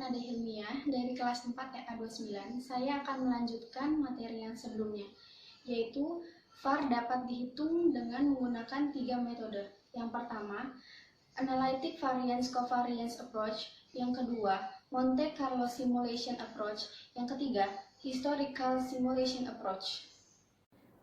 Nada Hilmiah dari kelas 4 TA29. Saya akan melanjutkan materi yang sebelumnya, yaitu VAR dapat dihitung dengan menggunakan 3 metode. Yang pertama, Analytic Variance Covariance Approach. Yang kedua, Monte Carlo Simulation Approach. Yang ketiga, Historical Simulation Approach.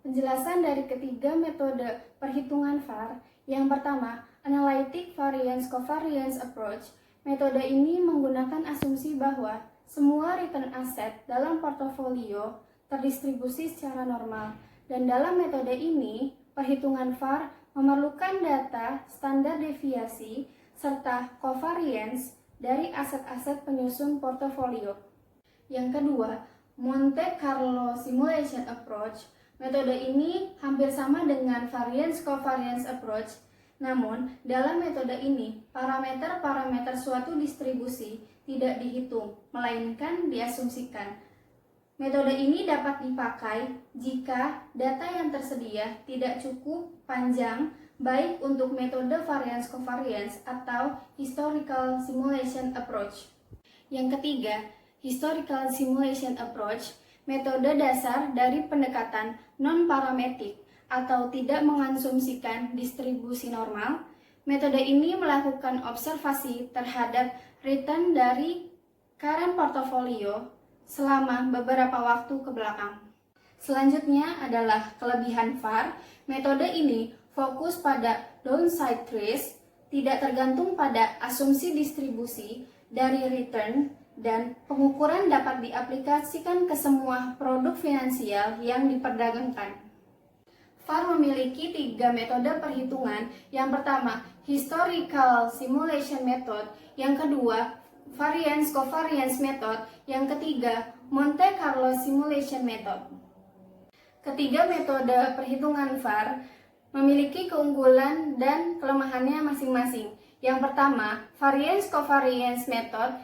Penjelasan dari ketiga metode perhitungan VAR. Yang pertama, Analytic Variance Covariance Approach. Metode ini menggunakan asumsi bahwa semua return aset dalam portofolio terdistribusi secara normal. Dan dalam metode ini, perhitungan VAR memerlukan data standar deviasi serta covariance dari aset-aset penyusun portofolio. Yang kedua, Monte Carlo Simulation Approach. Metode ini hampir sama dengan Variance Covariance Approach. Namun, dalam metode ini, parameter-parameter suatu distribusi tidak dihitung, melainkan diasumsikan. Metode ini dapat dipakai jika data yang tersedia tidak cukup panjang, baik untuk metode variance covariance atau historical simulation approach. Yang ketiga, historical simulation approach, metode dasar dari pendekatan non-parametik atau tidak mengasumsikan distribusi normal. Metode ini melakukan observasi terhadap return dari current portfolio selama beberapa waktu ke belakang. Selanjutnya adalah kelebihan VAR. Metode ini fokus pada downside risk, tidak tergantung pada asumsi distribusi dari return, dan pengukuran dapat diaplikasikan ke semua produk finansial yang diperdagangkan. VAR memiliki 3 metode perhitungan. Yang pertama, Historical Simulation Method. Yang kedua, Variance Covariance Method. Yang ketiga, Monte Carlo Simulation Method. Ketiga metode perhitungan VAR memiliki keunggulan dan kelemahannya masing-masing. Yang pertama, Variance Covariance Method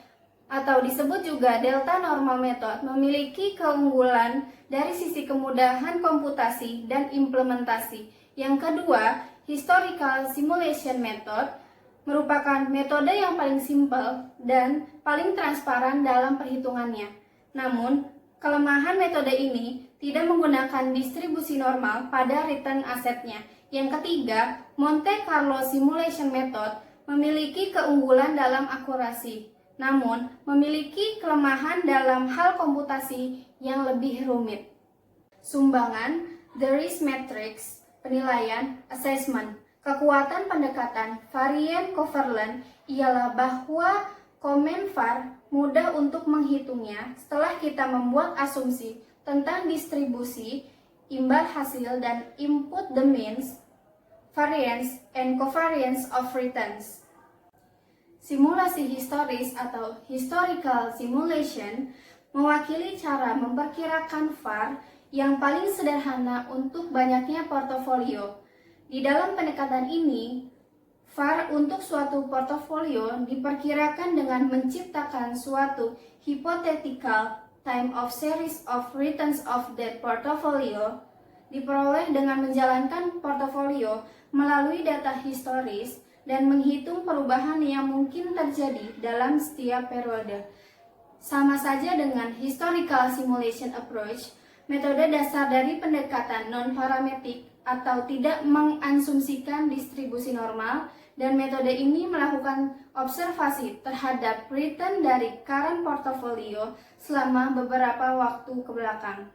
atau disebut juga Delta Normal Method memiliki keunggulan dari sisi kemudahan komputasi dan implementasi. Yang kedua, Historical Simulation Method merupakan metode yang paling simpel dan paling transparan dalam perhitungannya. Namun, kelemahan metode ini tidak menggunakan distribusi normal pada return asetnya. Yang ketiga, Monte Carlo Simulation Method memiliki keunggulan dalam akurasi, namun memiliki kelemahan dalam hal komputasi yang lebih rumit. Sumbangan, the risk matrix, penilaian, assessment. Kekuatan pendekatan variant coverland ialah bahwa komen VAR mudah untuk menghitungnya setelah kita membuat asumsi tentang distribusi, imbal hasil, dan input the means, variance, and covariance of returns. Simulasi historis atau historical simulation mewakili cara memperkirakan VAR yang paling sederhana untuk banyaknya portofolio. Di dalam pendekatan ini, VAR untuk suatu portofolio diperkirakan dengan menciptakan suatu hypothetical time of series of returns of that portfolio, diperoleh dengan menjalankan portofolio melalui data historis dan menghitung perubahan yang mungkin terjadi dalam setiap periode. Sama saja dengan historical simulation approach, metode dasar dari pendekatan non-parametik atau tidak mengasumsikan distribusi normal, dan metode ini melakukan observasi terhadap return dari current portfolio selama beberapa waktu ke belakang.